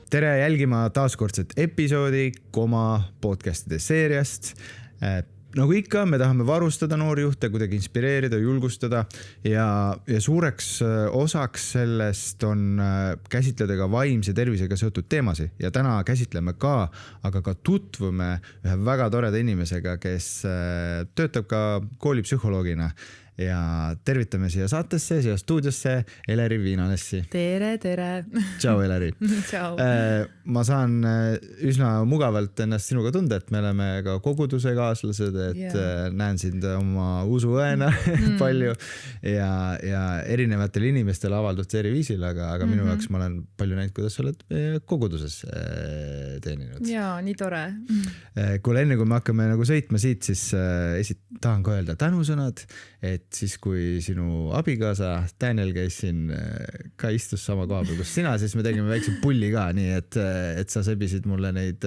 tere jälgima taaskordset episoodi podcastide seeriast. Nagu ikka, me tahame varustada noori juhte, kuidagi inspireerida, julgustada ja suureks osaks sellest on käsitleda ka vaimse tervisega seotud teemasid. Ja täna käsitleme aga ka tutvume ühe väga toreda inimesega, kes töötab ka koolipsühholoogina. Ja tervitame siia saatesse, siia stuudiosse Eleri Viinanessi. Tere! Ciao, Eleri! Ciao! Ma saan üsna mugavalt ennast sinuga tunda, et me oleme ka koguduse kaaslased, et näen sind oma usuõena palju ja erinevatel inimestel avaldud eri viisil, aga minu jaoks ma olen palju näinud, kuidas sa oled koguduses teeninud. Jaa, nii tore. Kuule, enne kui me hakkame nagu sõitma siit, siis tahan ka öelda tänusõnad, et siis kui sinu abikaasa Daniel käis siin ka istus sama koha peal, kus sina, siis me tegime väikse pulli ka, nii et sa sebisid mulle neid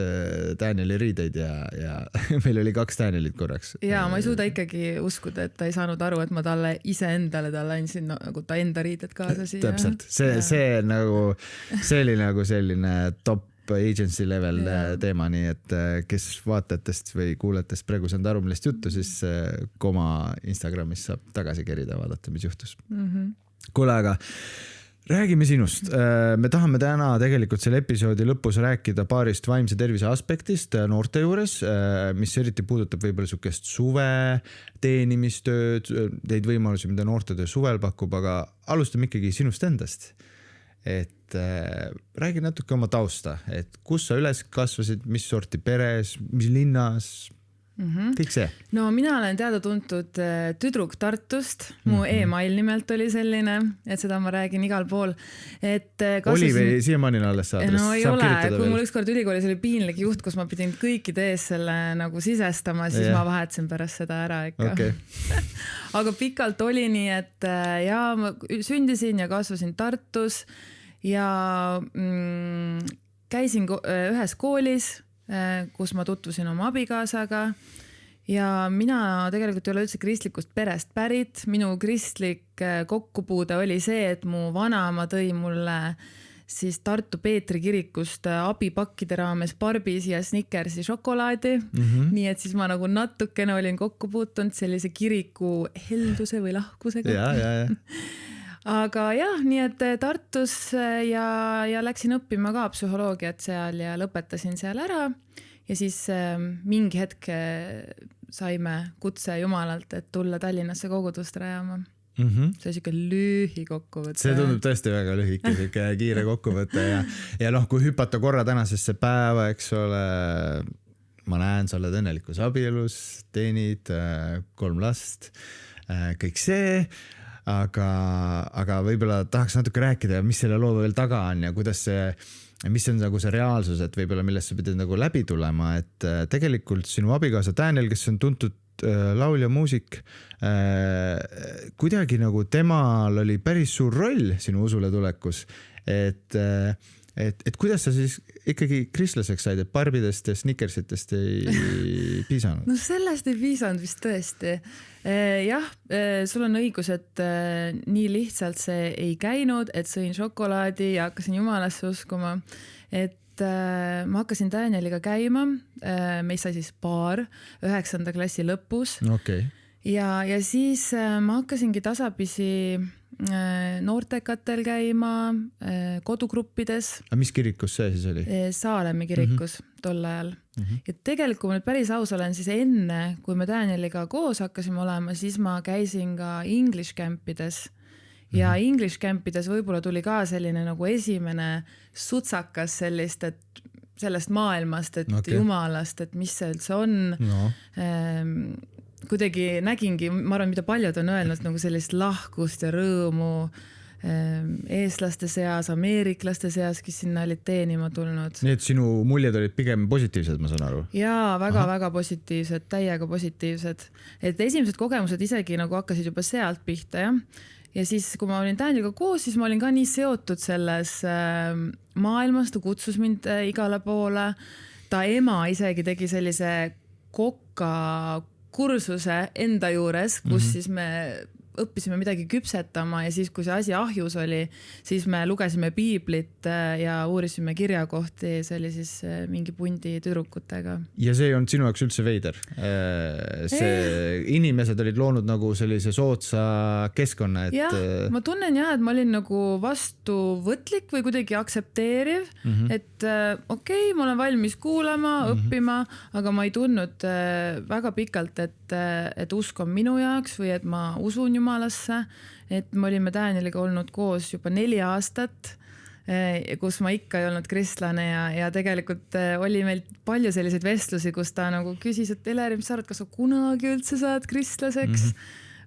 Danieli riideid ja meil oli 2 Danielit korraks. Jaa, ma ei suuda ikkagi uskuda, et ta ei saanud aru, et ma talle iseendale andsin nagu ta enda riided kaasa siia. Täpselt, see oli nagu selline top agency level teema, nii et kes vaatajatest või kuulajatest praegu saanud aru, millest juttu, siis koma Instagramis saab tagasi kerida, vaadata, mis juhtus. Kuule, aga räägime sinust. Me tahame täna tegelikult selle episoodi lõpus rääkida paarist vaimse tervise aspektist noorte juures, mis eriti puudutab võib-olla sukest suve, teenimistööd, neid võimalusi, mida noortetöö suvel pakub, aga alustame ikkagi sinust endast. Et räägi natuke oma tausta, et kus sa üles kasvasid, mis sorti peres, mis linnas, kõik see. No mina olen teada tuntud tüdruk Tartust, mu email nimelt oli selline, et seda ma räägin igal pool. Oli või siiamaani alles sa adress? No ei ole, kui mul ükskord ülikoolis oli piinlik juht, kus ma pidin kõikide ees selle nagu sisestama, siis ma vahetasin pärast seda ära ikka. Okay. Aga pikalt oli nii, et ma sündisin ja kasvasin Tartus ja käisin ühes koolis, kus ma tutvusin oma abikaasaga ja mina tegelikult ei ole üldse kristlikust perest pärit. Minu kristlik kokkupuude oli see, et mu vanaema tõi mulle siis Tartu Peetri kirikust abipakkide raames Barbis ja Snickersi šokolaadi. Nii et siis ma nagu natukene olin kokku puutunud sellise kiriku helduse või lahkusega. Ja. Aga jah, nii et Tartus ja läksin õppima ka psühholoogiat seal ja lõpetasin seal ära. Ja siis mingi hetk saime kutse Jumalalt, et tulla Tallinnasse kogudust rajama. See on siuke lühi kokkuvõte. See tundub tõesti väga lühike, siuke kiire kokkuvõte ja kui hüpata korra tänasesse päeva, eks ole, ma näen, sa oled õnnelikus abielus, teenid 3 last, kõik see, aga võib-olla tahaks natuke rääkida, mis selle loo veel taga on ja kuidas mis on nagu see reaalsus, et võib-olla millest sa pidid nagu läbi tulema, et tegelikult sinu abikaasa Daniel, kes on tuntud laulja muusik, kuidagi nagu temal oli päris suur roll sinu usule tulekus, et kuidas sa siis ikkagi kristlaseks said, et Barbidest ja Snickersitest ei piisanud? No sellest ei piisanud vist tõesti. Jah, sul on õigus, et nii lihtsalt see ei käinud, et sõin šokolaadi ja hakkasin Jumalasse uskuma, et ma hakkasin Danieliga käima, meist sai siis paar 9. klassi lõpus. Okay. Ja siis ma hakkasingi tasapisi noortekatel käima kodugruppides. A mis kirikus see siis oli? Saalemmi kirikus tol ajal. Ja tegelikult, kui ma nüüd päris aus olen, siis enne, kui me Danieliga koos hakkasime olema, siis ma käisin ka English campides. Ja English campides võib-olla tuli ka selline nagu esimene sutsakas sellest maailmast, et Jumalast, et mis see üldse on. No. Kuidagi nägingi, ma arvan, mida paljud on öelnud, nagu sellist lahkust ja rõõmu eestlaste seas, ameeriklaste seas, kes sinna olid teenima tulnud. Nii et sinu muljed olid pigem positiivsed, ma saan aru? Jaa, väga positiivsed, täiega positiivsed. Et esimesed kogemused isegi nagu hakkasid juba sealt pihta, jah. Ja siis, kui ma olin Danieliga koos, siis ma olin ka nii seotud selles maailmas, ta kutsus mind igale poole. Ta ema isegi tegi sellise kokka kursuse enda juures, kus siis me õppisime midagi küpsetama ja siis, kui see asi ahjus oli, siis me lugesime piiblit ja uurisime kirjakohti, see oli siis mingi pundi tüdrukutega. Ja see ei olnud sinu jaoks üldse veider? Inimesed olid loonud nagu sellise sootsa keskkonna, et... Jah, ma tunnen jah, et ma olin nagu vastuvõtlik või kuidagi aktsepteeriv, et okei, ma olen valmis kuulama, õppima, aga ma ei tundnud väga pikalt, et usk on minu jaoks või et ma usun Jumalasse, et me olime Danieliga olnud koos juba 4 aastat, kus ma ikka ei olnud kristlane ja tegelikult oli meil palju selliseid vestlusi, kus ta nagu küsis, et Eleri, mis sa arvad, kas sa kunagi üldse saad kristlaseks?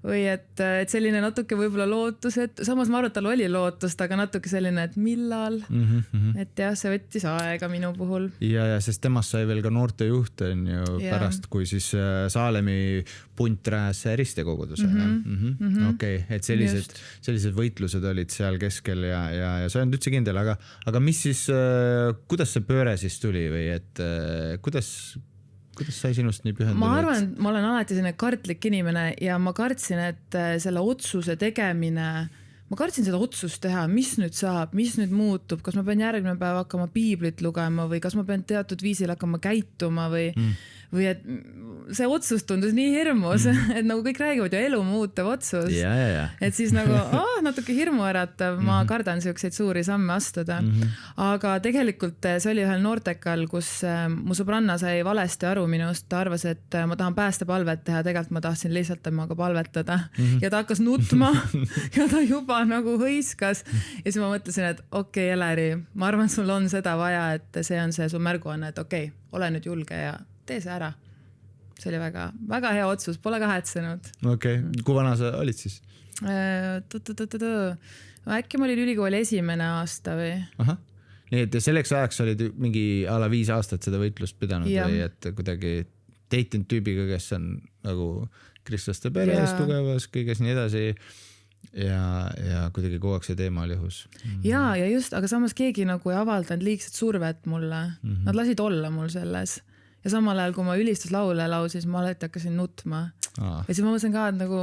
Või et selline natuke võib-olla lootus, et samas ma arvan, et tal oli lootust, aga natuke selline, et millal, et jah, see võttis aega minu puhul. Ja sest temast sai veel ka noortejuht on ju pärast, kui siis Saalemi punt rääs ristekoguduse. Okei, et sellised võitlused olid seal keskel ja sa ei olnud üldse kindel, aga mis siis, kuidas see pööre siis tuli või et kuidas sai sinust nii pühendunud? Ma arvan, et ma olen alati selline kartlik inimene ja ma kartsin, et selle otsuse tegemine, ma kartsin seda otsust teha, mis nüüd saab, mis nüüd muutub, kas ma pean järgmine päev hakkama piiblit lugema või kas ma pean teatud viisil hakkama käituma või et see otsus tundus nii hirmus, et nagu kõik räägivad ju elu muutev otsus. Et siis nagu natuke hirmuäratav, ma kardan selliseid suuri samme astuda. Aga tegelikult see oli ühel noortekal, kus mu sõbranna sai valesti aru minust, ta arvas, et ma tahan päästepalvet teha, tegelikult ma tahtsin lihtsalt temaga palvetada ja ta hakkas nutma ja ta juba nagu hõiskas ja siis ma mõtlesin, et okei, Eleri, ma arvan, sul on seda vaja, et see on see su märguanne, et okei, ole nüüd julge ja tee see ära. See oli väga, väga hea otsus, pole kahetsenud. Okei, kui vana sa olid siis? Äkki ma olin ülikooli 1. aasta või? Aha. Nii et selleks ajaks olid mingi ala 5 aastat seda võitlust pidanud või et kuidagi teitinud tüübiga, kes on nagu kristlaste peres tugevas, kõiges nii edasi ja kuidagi kogu aeg see teema oli õhus. Ja just, aga samas keegi nagu ei avaldanud liigset survet mulle. Nad lasid olla mul selles. Ja samal ajal, kui ma ülistuslaule lausis, ma alati hakkasin nutma. Ja siis ma mõtlesin ka, et nagu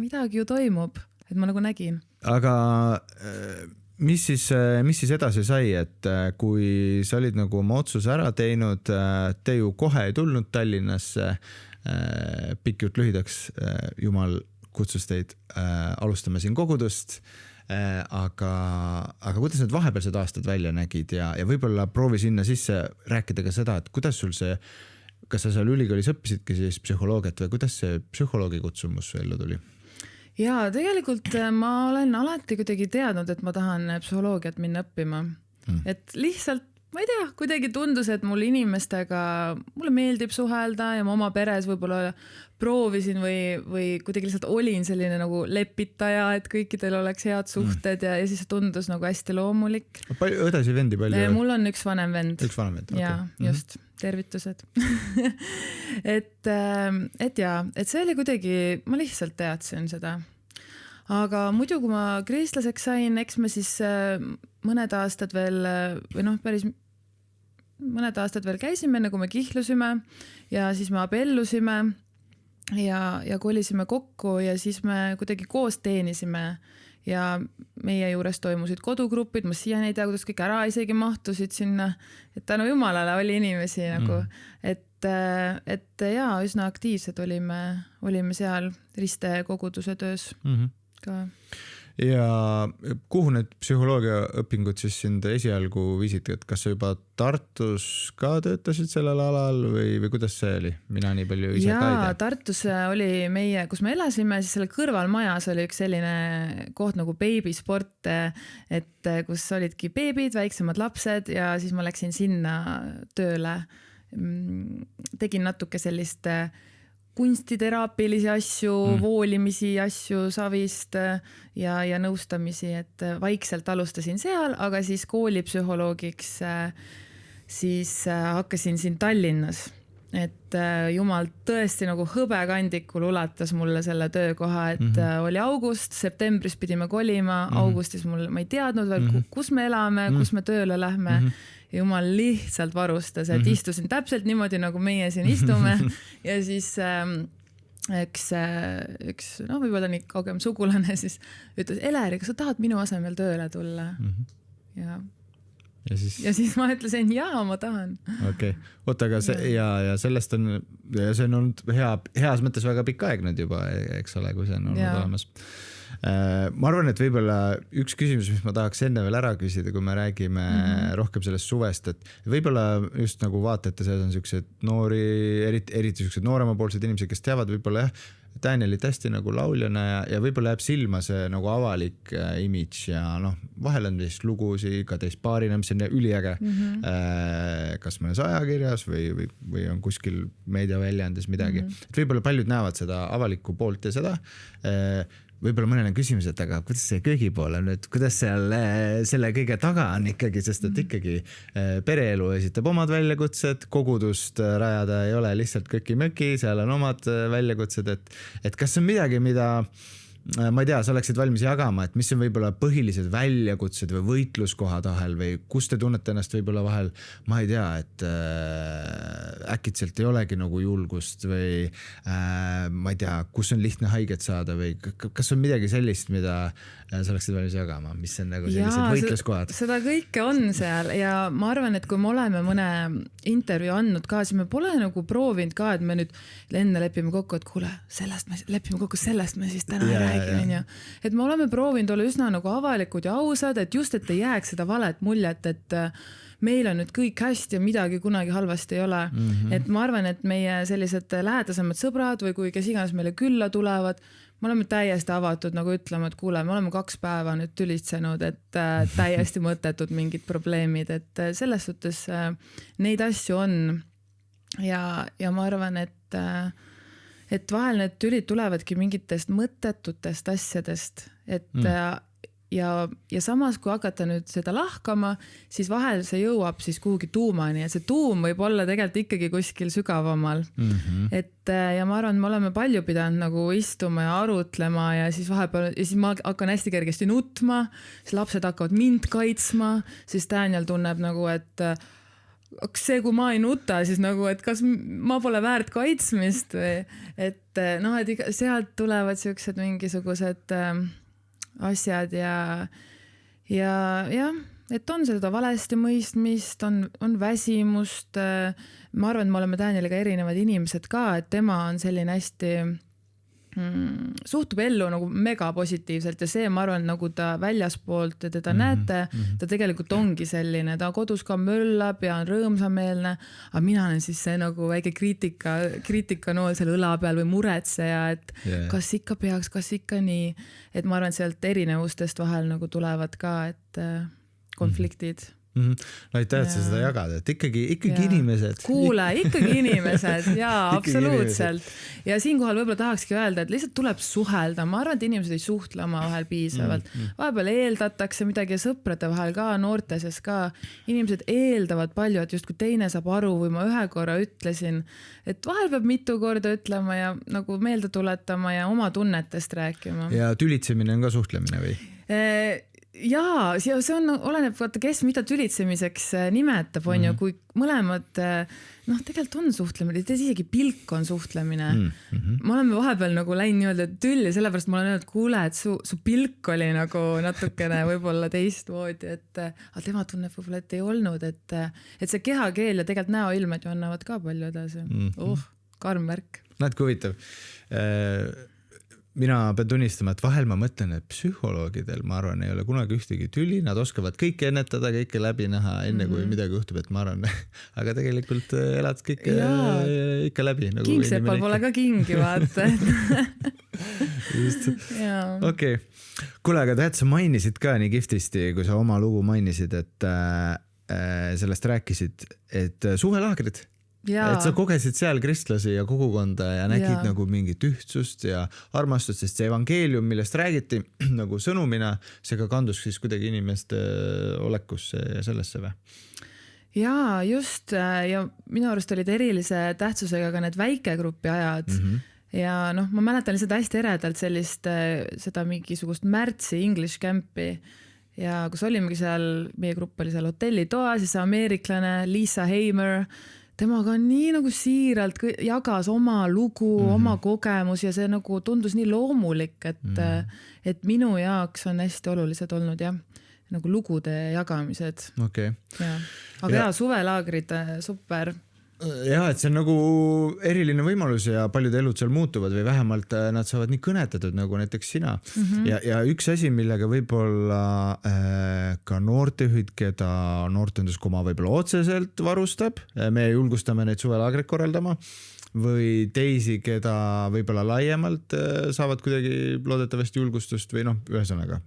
midagi ju toimub, et ma nagu nägin. Aga mis siis edasi sai, et kui sa olid nagu oma otsuse ära teinud, te ju kohe ei tulnud Tallinnasse, pikk jutt lühidaks, Jumal kutsus teid, alustame siin kogudust, aga kuidas need vahepealsed aastad välja nägid ja võib-olla proovi sinna sisse rääkida ka seda, et kuidas sul see, kas sa seal ülikoolis õppisidki siis psühholoogiat või kuidas see psühholoogi kutsumus ellu tuli? Ja tegelikult ma olen alati kuidagi teadnud, et ma tahan psühholoogiat minna õppima. Et lihtsalt, ma ei tea, kuidagi tundus, et mul inimestega, mulle meeldib suhelda ja ma oma peres võib-olla proovisin või kuidagi lihtsalt olin selline nagu lepitaja, et kõikidel oleks head suhted ja siis tundus nagu hästi loomulik. Palju õdesi vendi palju? Mul on üks vanem vend. Üks vanem vend, okei. Ja, just, tervitused. et see oli kuidagi, ma lihtsalt teadsin seda. Aga muidu, kui ma kristlaseks sain, eks me siis mõned aastad veel, või päris mõned aastad veel käisime, enne kui me kihlusime ja siis me abellusime ja kolisime kokku ja siis me kuidagi koos teenisime ja meie juures toimusid kodugrupid, ma siiani ei tea, kuidas kõik ära isegi mahtusid sinna, et tänu Jumalale oli inimesi nagu, et üsna aktiivsed olime seal ristekoguduse töös ka. Ja kuhu need psühholoogia õpingud siis sind esialgu viisid, et kas sa juba Tartus ka töötasid sellel alal või kuidas see oli? Mina nii palju ise ka ei tea. Tartus oli meie, kus me elasime, siis selle kõrvalmajas oli üks selline koht nagu beebisport, et kus olidki beebid, väiksemad lapsed ja siis ma läksin sinna tööle. Tegin natuke sellist kunstiteraapilisi asju, voolimisi asju savist ja nõustamisi, et vaikselt alustasin seal, aga siis koolipsühholoogiks siis hakkasin siin Tallinnas. Et Jumal tõesti nagu hõbekandikul ulatas mulle selle töökoha, et oli august, septembris pidime kolima, augustis mul ma ei teadnud veel, kus me elame, kus me tööle lähme. Ja Jumal lihtsalt varustas, et istusin täpselt niimoodi, nagu meie siin istume ja siis üks no võib-olla nii kaugem sugulane siis ütles, Eleri, kas sa tahad minu asemel tööle tulla? Ja siis ma ütlesin, jaa, ma tahan. Okei. Oota, aga ja sellest on, ja see on olnud heas mõttes väga pikk aeg nüüd juba, eks ole, kui see on olnud olemas. Ma arvan, et võib-olla üks küsimus, mis ma tahaks enne veel ära küsida, kui me räägime rohkem sellest suvest, et võib-olla just nagu vaatajate seas on sellised noori, eriti sellised nooremapoolsed inimesed, kes teavad võib-olla Danielit hästi nagu lauljana ja võib-olla jääb silma see nagu avalik imidž ja noh, vahel on teist lugusi ka teist paarina, mis on üliäge kas mõnes ajakirjas või on kuskil meediaväljandes midagi. Et võib-olla paljud näevad seda avalikku poolt ja seda võib-olla mõnel on küsimus, et aga kuidas see köögipool on nüüd, kuidas seal selle kõige taga on ikkagi, sest et ikkagi pereelu esitab omad väljakutsed, kogudust rajada ei ole lihtsalt köki-möki, seal on omad väljakutsed, et kas on midagi, mida ma ei tea, sa oleksid valmis jagama, et mis on võib-olla põhilised väljakutsed või võitluskohad vahel või kus te tunnete ennast võib-olla vahel, ma ei tea, et äkitselt ei olegi nagu julgust või ma ei tea, kus on lihtne haiget saada või kas on midagi sellist, mida sa oleksid valmis jagama, mis on nagu sellised võitluskohad? Seda kõike on seal ja ma arvan, et kui me oleme mõne intervjuu andnud ka, siis me pole nagu proovinud ka, et me nüüd enne lepime kokku, et kuule, lepime kokku sellest me siis täna räägime. Et me oleme proovinud olla üsna nagu avalikud ja ausad, et just, et ei jääks seda valet muljet, et meil on nüüd kõik hästi ja midagi kunagi halvasti ei ole. Et ma arvan, et meie sellised lähedasemad sõbrad või kui kes iganes meile külla tulevad, me oleme täiesti avatud nagu ütlema, et kuule, me oleme 2 päeva nüüd tülitsenud, et täiesti mõttetud mingid probleemid, et selles suhtes neid asju on ja ma arvan, et vahel need tülid tulevadki mingitest mõttetutest asjadest, et ja samas, kui hakata nüüd seda lahkama, siis vahel see jõuab siis kuhugi tuumani ja see tuum võib olla tegelikult ikkagi kuskil sügavamal. Et ja ma arvan, me oleme palju pidanud nagu istuma ja arutlema ja siis vahepeal, ja siis ma hakkan hästi kergesti nutma, siis lapsed hakkavad mind kaitsma, siis Daniel tunneb nagu, et see, kui ma ei nuta, siis nagu, et kas ma pole väärt kaitsmist või et noh, et sealt tulevad sellised mingisugused asjad ja, et on seda valesti mõistmist, on väsimust. Ma arvan, et me oleme Danieliga erinevad inimesed ka, et tema on selline hästi suhtub ellu nagu mega positiivselt ja see, ma arvan, nagu ta väljaspoolt ja teda näete, ta tegelikult ongi selline, ta kodus ka möllab ja on rõõmsameelne, aga mina olen siis see nagu väike kriitikanool seal õla peal või muretseja, et kas ikka peaks, kas ikka nii, et ma arvan, sealt erinevustest vahel nagu tulevad ka, et konfliktid. No aitäh, et sa seda jagad, et ikkagi inimesed. Kuule, ikkagi inimesed, jaa, absoluutselt. Ja siinkohal võib-olla tahakski öelda, et lihtsalt tuleb suhelda. Ma arvan, et inimesed ei suhtle oma vahel piisavalt. Vahepeal eeldatakse midagi sõprade vahel ka, noorte sees ka. Inimesed eeldavad palju, et just kui teine saab aru või ma ühe korra ütlesin, et vahel peab mitu korda ütlema ja nagu meelde tuletama ja oma tunnetest rääkima. Ja tülitsemine on ka suhtlemine või? Jaa, see on, oleneb, vaata, kes mida tülitsemiseks nimetab, on ju, kui mõlemad, noh, tegelikult on suhtlemine, isegi pilk on suhtlemine. Ma oleme vahepeal nagu läinud nii-öelda tülli, sellepärast ma olen öelnud, kuule, et su pilk oli nagu natukene võib-olla teistmoodi, et tema tunneb võib-olla, et ei olnud, et see kehakeel ja tegelikult näoilmed ju annavad ka palju edasi. Karm värk. Näed, kui huvitav. Mina pean tunnistama, et vahel ma mõtlen, et psühholoogidel, ma arvan, ei ole kunagi ühtegi tüli, nad oskavad kõike ennetada, kõike läbi näha, enne kui midagi juhtub, et ma arvan, aga tegelikult elad kõike ikka läbi. Nagu Kingsepal pole ka kingi, vaata. Just. Okei. Kuule, aga tead, sa mainisid ka nii kihvtisti, kui sa oma lugu mainisid, et sellest rääkisid, et suvelaagrid. Et sa kogesid seal kristlasi ja kogukonda ja nägid nagu mingit ühtsust ja armastust, sest see evangeelium, millest räägiti nagu sõnumina, see ka kandus siis kuidagi inimeste olekusse ja sellesse või? Jaa, just. Ja minu arust olid erilise tähtsusega ka need väikegrupi ajad. Ja noh, ma mäletan lihtsalt hästi eredalt seda mingisugust märtsi English campi ja kus olimegi seal, meie grupp oli seal hotellitoa, siis ameeriklane Lisa Hamer, temaga on nii nagu siiralt jagas oma lugu, oma kogemus ja see nagu tundus nii loomulik, et minu jaoks on hästi olulised olnud jah, nagu lugude jagamised. Okay. Aga suvelaagrid, super. Ja, et see on nagu eriline võimalus ja paljud elud seal muutuvad või vähemalt nad saavad nii kõnetatud nagu näiteks sina. Ja üks asi, millega võib-olla ka noortejuhid, keda noortenduskoma võib-olla otseselt varustab, me julgustame neid suvelaagreid korraldama või teisi, keda võib-olla laiemalt saavad kuidagi loodetavasti julgustust või ühesõnaga.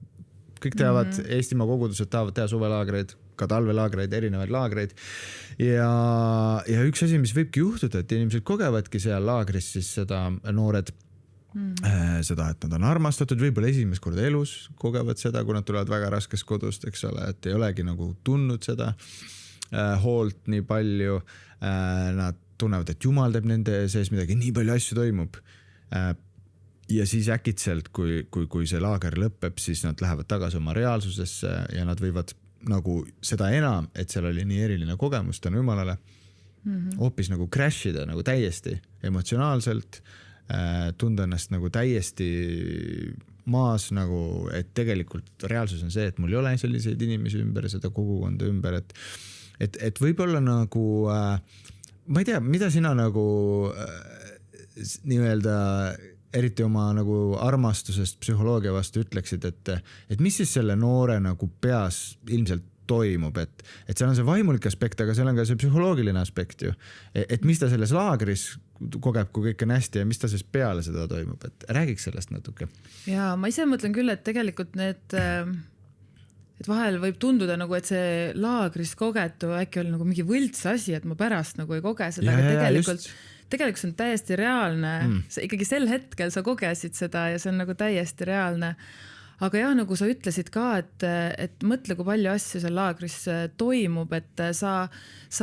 Kõik teavad, Eestimaa kogudused tahavad teha suvelaagreid, ka talvelaagreid, erinevaid laagreid. Ja üks asi, mis võibki juhtuda, et inimesed kogevadki seal laagris siis seda noored, seda, et nad on armastatud, võib-olla esimest korda elus kogevad seda, kui nad tulevad väga raskest kodust, eks ole, et ei olegi nagu tundnud seda hoolt nii palju. Nad tunnevad, et Jumal teeb nende sees midagi, nii palju asju toimub. Ja siis äkitselt, kui see laager lõpeb, siis nad lähevad tagasi oma reaalsusesse ja nad võivad nagu seda enam, et seal oli nii eriline kogemus tänu Jumalale, hoopis nagu crashida nagu täiesti emotsionaalselt, tunda ennast nagu täiesti maas, nagu, et tegelikult reaalsus on see, et mul ei ole selliseid inimesi ümber, seda kogukonda ümber, et võib-olla nagu, ma ei tea, mida sina nagu nii-öelda eriti oma nagu armastusest psühholoogia vastu ütleksid, et mis siis selle noore nagu peas ilmselt toimub, et seal on see vaimulik aspekt, aga seal on ka see psühholoogiline aspekt ju. Et mis ta selles laagris kogeb, kui kõik on hästi ja mis ta siis peale seda toimub, et räägiks sellest natuke. Ja ma ise mõtlen küll, et tegelikult et vahel võib tunduda nagu, et see laagris kogetu äkki oli nagu mingi võlts asi, et ma pärast nagu ei koge seda, aga tegelikult see on täiesti reaalne. Ikkagi sel hetkel sa kogesid seda ja see on nagu täiesti reaalne. Aga jah, nagu sa ütlesid ka, et mõtle, kui palju asju seal laagris toimub, et sa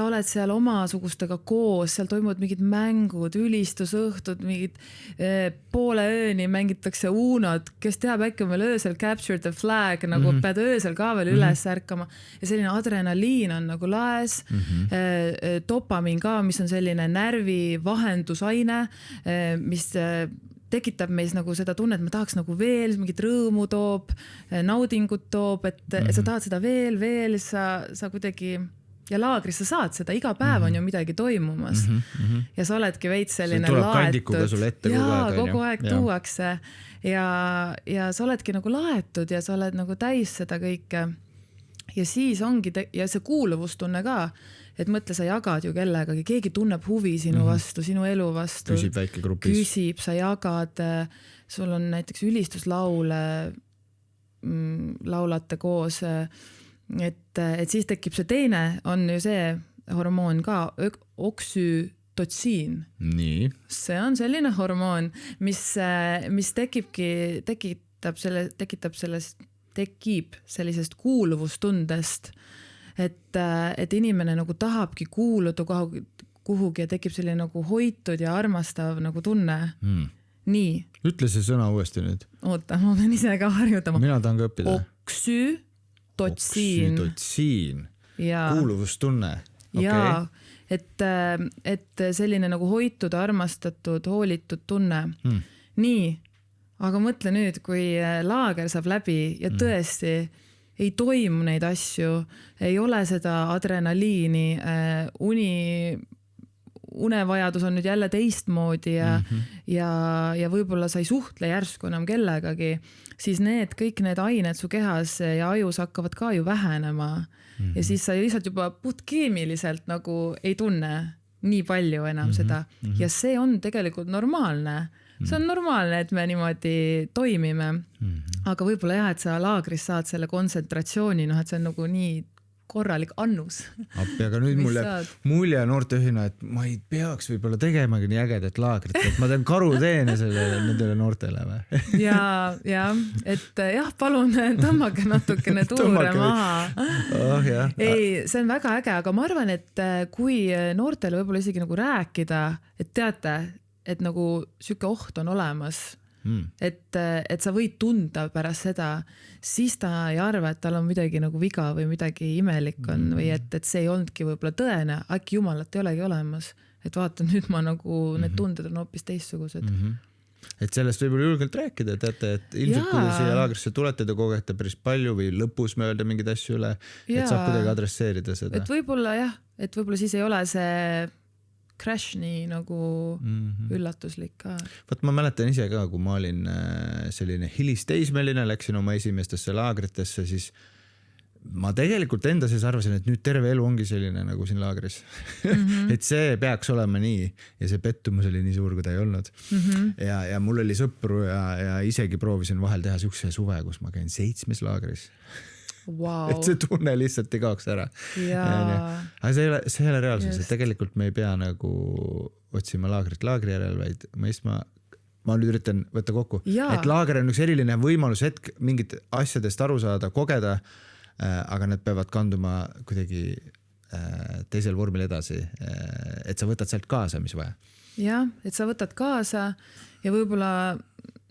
oled seal omasugustega koos, seal toimuvad mingid mängud, ülistusõhtud, mingid poole ööni mängitakse Unot, kes teab äkki meil öösel capture the flag, nagu pead öösel ka veel üles ärkama ja selline adrenaliin on nagu laes, dopamiin ka, mis on selline närvi vahendusaine, mis tekitab meis nagu seda tunnet, et ma tahaks nagu veel, mingit rõõmu toob, naudingut toob, et sa tahad seda veel, sa kuidagi, ja laagris sa saad seda, iga päev on ju midagi toimumas. Ja sa oledki veits selline laetud. Tuleb kandikuga sul ette kogu aeg tuuakse. Ja sa oledki nagu laetud ja sa oled nagu täis seda kõike. Ja siis ongi, ja see kuuluvustunne ka, et mõtle, sa jagad ju kellegagi, keegi tunneb huvi sinu vastu, sinu elu vastu. Küsib väike grupis. Küsib, sa jagad, sul on näiteks ülistuslaule, laulate koos, et siis tekib see teine, on ju see hormoon ka, oksütotsiin. Nii. See on selline hormoon, mis tekib sellisest kuuluvustundest, et inimene nagu tahabki kuuluda kuhugi ja tekib selline nagu hoitud ja armastav nagu tunne. Nii. Ütle see sõna uuesti nüüd. Oota, ma pean ise ka harjutama. Mina tahan ka õppida. Oksütotsiin. Oksütotsiin. Kuuluvustunne. Ja, et selline nagu hoitud, armastatud, hoolitud tunne. Nii. Aga mõtle nüüd, kui laager saab läbi ja tõesti ei toimu neid asju, ei ole seda adrenaliini, unevajadus on nüüd jälle teistmoodi ja võib-olla sa ei suhtle järsku enam kellegagi, siis kõik need ained su kehas ja ajus hakkavad ka ju vähenema ja siis sa lihtsalt juba puhtkeemiliselt nagu ei tunne nii palju enam seda ja see on tegelikult normaalne. See on normaalne, et me niimoodi toimime, aga võib-olla jah, et sa laagris saad selle kontsentratsiooni, et see on nagu nii korralik annus. Aga nüüd mulje noorteühina, et ma ei peaks võib-olla tegemagi nii ägedat laagrit, et ma teen karuteene nendele noortele. Ja, et jah, palun tõmmake natukene tuure maha. Ei, see on väga äge, aga ma arvan, et kui noortele võib-olla isegi nagu rääkida, et teate, et nagu süke oht on olemas, et sa võid tunda pärast seda, siis ta ei arva, et tal on midagi nagu viga või midagi imelik on või et see ei olnudki võib-olla tõene, äkki jumalat ei olegi olemas, et vaata, nüüd ma nagu, need tunded on hoopis teistsugused. Et sellest võib-olla julgelt rääkida, teate, et ilmselt kui te siia laagrisse tulete, te kogete päris palju või lõpus mööda mingeid asju üle, et saab kuidagi adresseerida seda. Et võib-olla jah, et võib-olla siis ei ole see crash nii nagu üllatuslik ka. Vaat ma mäletan ise ka, kui ma olin selline hilisteismeline, läksin oma esimestesse laagritesse, siis ma tegelikult enda sees arvasin, et nüüd terve elu ongi selline nagu siin laagris. Et see peaks olema nii ja see pettumus oli nii suur, kui ta ei olnud. Ja mul oli sõpru ja isegi proovisin vahel teha siukse suve, kus ma käin 7 laagris. Wow. Et see tunne lihtsalt ei kaoks ära. Aga see ei ole reaalsus, et tegelikult me ei pea nagu otsima laagrit laagri järel, vaid ma nüüd üritan võtta kokku, et laager on üks eriline võimalus hetk mingit asjadest aru saada, kogeda, aga need peavad kanduma kuidagi teisel vormil edasi, et sa võtad sealt kaasa, mis vaja. Jah, et sa võtad kaasa ja võib-olla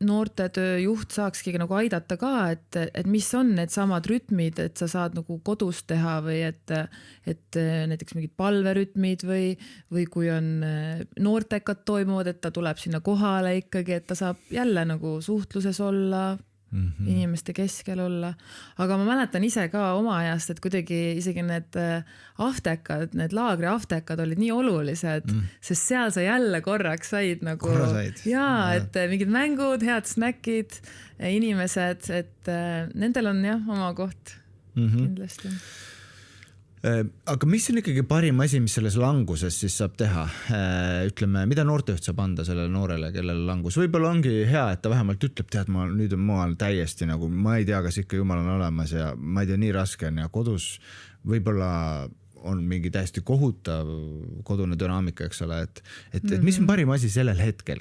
noortetöö juht saakski nagu aidata ka, et mis on need samad rütmid, et sa saad nagu kodus teha või et näiteks mingid palverütmid või kui on noortekad toimuvad, et ta tuleb sinna kohale ikkagi, et ta saab jälle nagu suhtluses olla, inimeste keskel olla. Aga ma mäletan ise ka oma ajast, et kuidagi isegi need aftekad, need laagri aftekad olid nii olulised, sest seal sa jälle korraks said nagu et mingid mängud, head snäkid, inimesed, et nendel on jah oma koht kindlasti. Aga mis on ikkagi parim asi, mis selles languses siis saab teha? Ütleme, mida noortejuht saab anda sellele noorele, kellele langus? Võib-olla ongi hea, et ta vähemalt ütleb, tead, nüüd on maal täiesti nagu, ma ei tea, kas ikka jumal on olemas ja ma ei tea, nii raske on ja kodus võib-olla on mingi täiesti kohutav kodune dünaamika, eks ole, et mis on parim asi sellel hetkel,